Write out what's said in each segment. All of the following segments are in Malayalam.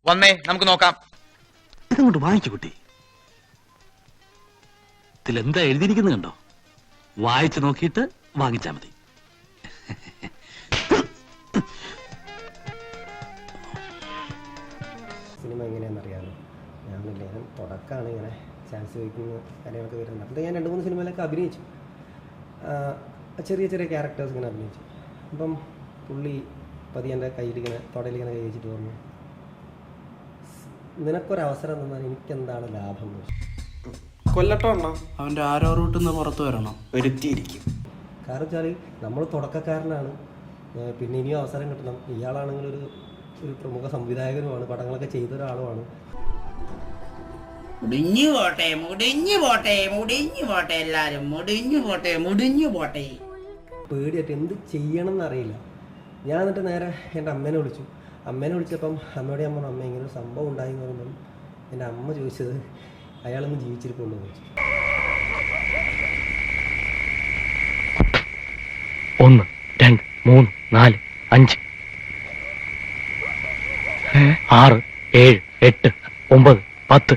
വന്നേ നമുക്ക് നോക്കാം. ഇതങ്ങോട്ട് വാങ്ങിച്ചു കുട്ടി. ഇതിലെന്താ എഴുതിയിരിക്കുന്നത് കണ്ടോ? വായിച്ചു നോക്കിയിട്ട് വാങ്ങിച്ചാ മതി. സിനിമ എങ്ങനെയാണെന്നറിയാമല്ലോ. ഞാനില്ലേ, ഞാൻ തുടക്കമാണ് ഇങ്ങനെ ചാൻസ് ചോദിക്കുന്ന കാര്യങ്ങളൊക്കെ വരുന്നത്. അപ്പോൾ ഞാൻ 2-3 സിനിമയിലൊക്കെ അഭിനയിച്ചു. ചെറിയ ചെറിയ ക്യാരക്ടേഴ്സ് ഇങ്ങനെ അഭിനയിച്ചു. അപ്പം പുള്ളി പതി എൻ്റെ കയ്യിലിങ്ങനെ തുടയിലിങ്ങനെ കൈ വെച്ചിട്ട് പറഞ്ഞു, നിനക്കൊരവസരം തന്നാൽ എനിക്കെന്താണ് ലാഭം എന്ന് വെച്ചു. കൊല്ലട്ടോ അണ്ണ, അവൻ്റെ ആരോ റൂട്ടിൽ നിന്ന് പുറത്ത് വരണം, വരുത്തിയിരിക്കും. കാരണം വെച്ചാൽ നമ്മൾ തുടക്കക്കാരനാണ്, പിന്നെ ഇനിയും അവസരം കിട്ടണം. ഇയാളാണെങ്കിൽ ഒരു പ്രമുഖ സംവിധായകനുമാണ്, പടങ്ങളൊക്കെ ചെയ്ത ഒരാളുമാണ്. മുടിഞ്ഞു പോട്ടെ മുടിഞ്ഞു പോട്ടെ മുടിഞ്ഞു പോട്ടെ എല്ലാരും മുടിഞ്ഞു പോട്ടെ മുടിഞ്ഞു പോട്ടെ. പേടിയായിട്ട് എന്ത് ചെയ്യണം എന്നറിയില്ല. ഞാൻ എന്നിട്ട് നേരെ എൻ്റെ അമ്മേനെ വിളിച്ചു. അമ്മേനെ വിളിച്ചപ്പം അമ്മയോട് ഞാൻ പറഞ്ഞു, അമ്മ ഇങ്ങനെ ഒരു സംഭവം ഉണ്ടായി എന്ന് പറയുമ്പം എൻ്റെ അമ്മ ചോദിച്ചത് അയാളൊന്ന് ജീവിച്ചിരിപ്പുണ്ടോ എന്ന് ചോദിച്ചു. 1 2 3 4 5 6 7 8 9 10.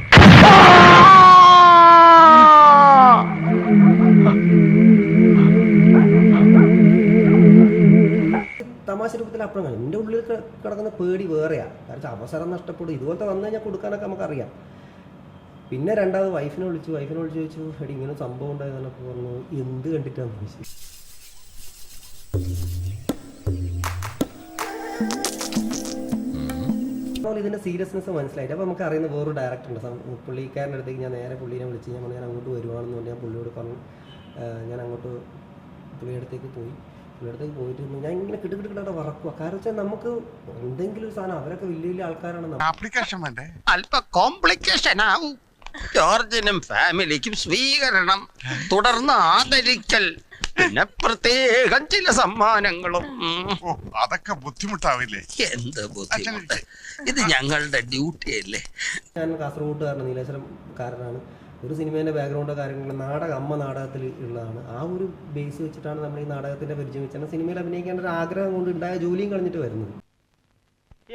തമാശ രൂപത്തിൽ അപ്പുറം കാണും. എൻ്റെ ഉള്ളിൽ കിടക്കുന്ന പേടി വേറെയാണ്. കാരണം അവസരം നഷ്ടപ്പെടും. ഇതുപോലത്തെ വന്നു കഴിഞ്ഞാൽ കൊടുക്കാനൊക്കെ നമുക്കറിയാം. പിന്നെ രണ്ടാമത് വൈഫിനെ വിളിച്ചു ചോദിച്ചു, എടി ഇങ്ങനെ സംഭവം ഉണ്ടായതെന്നൊക്കെ പറഞ്ഞു. എന്ത് കണ്ടിട്ടാന്ന് ചോദിച്ചു. അപ്പോൾ ഇതിൻ്റെ സീരിയസ്നെസ് മനസ്സിലായിട്ട് അപ്പോൾ നമുക്ക് അറിയുന്ന വേറൊരു ഡയറക്ടറുണ്ട്. പുള്ളിക്കാരൻ്റെ അടുത്തേക്ക് ഞാൻ നേരെ പുള്ളീനെ വിളിച്ച് ഞാൻ അങ്ങോട്ട് വരുവാണെന്ന് പറഞ്ഞ് ഞാൻ പുള്ളിയോട് പറഞ്ഞു. ഞാൻ അങ്ങോട്ട് പുള്ളിയുടെ അടുത്തേക്ക് പോയിട്ട് ഞാൻ ഇങ്ങനെ കിട്ടുകിട്ടാതെ വറക്കുക. കാരണം വെച്ചാൽ നമുക്ക് എന്തെങ്കിലും ഒരു സാധനം, അവരൊക്കെ വലിയ വലിയ ആൾക്കാരാണ്. ആപ്ലിക്കേഷൻ വേണ്ടേ? അല്പ കോംപ്ലിക്കേഷൻ ആവും. ജോർജിനും ഫാമിലിക്കും സ്വീകരണം, തുടർന്ന് ആദരിക്കൽ, പിന്നെ പ്രത്യേകം ചില സമ്മാനങ്ങളും. ഓ, അതൊക്കെ ബുദ്ധിമുട്ടാവില്ലേ? എന്ത് ബുദ്ധിമുട്ട്, ഇത് ഞങ്ങളുടെ ഡ്യൂട്ടി അല്ലേ. ഞാൻ കാസർഗോഡുകാരനാണ്, നീലേശ്വരംകാരനാണ്. ഒരു സിനിമേൻ്റെ ബാക്ക്ഗ്രൗണ്ടോ കാര്യങ്ങളോ അമ്മ നാടകത്തിൽ ഉള്ളതാണ്. ആ ഒരു ബേസ് വെച്ചിട്ടാണ് നമ്മൾ ഈ നാടകത്തിൻ്റെ പരിചയം വെച്ചാണ് സിനിമയിൽ അഭിനയിക്കേണ്ട ഒരു ആഗ്രഹം കൊണ്ട് ഉണ്ടായ ജോലിയും കളഞ്ഞിട്ട് വരുന്നത്.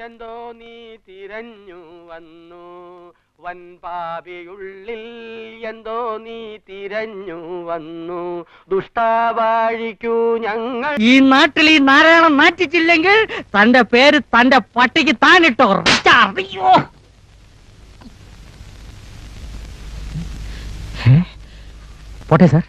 എന്തോ നീ തിരഞ്ഞു വന്നു വൻപാപിയുള്ളിൽ, എന്തോ നീ തിരഞ്ഞു വന്നു ദുഷ്ടാവാഴിക്കൂ ഞങ്ങൾ. ഈ നാട്ടിൽ ഈ നാരായണൻ നാറ്റിച്ചില്ലെങ്കിൽ തന്റെ പേര് തന്റെ പട്ടിക്ക് താനിട്ടോ. അറിയോ പോട്ടെ സാർ.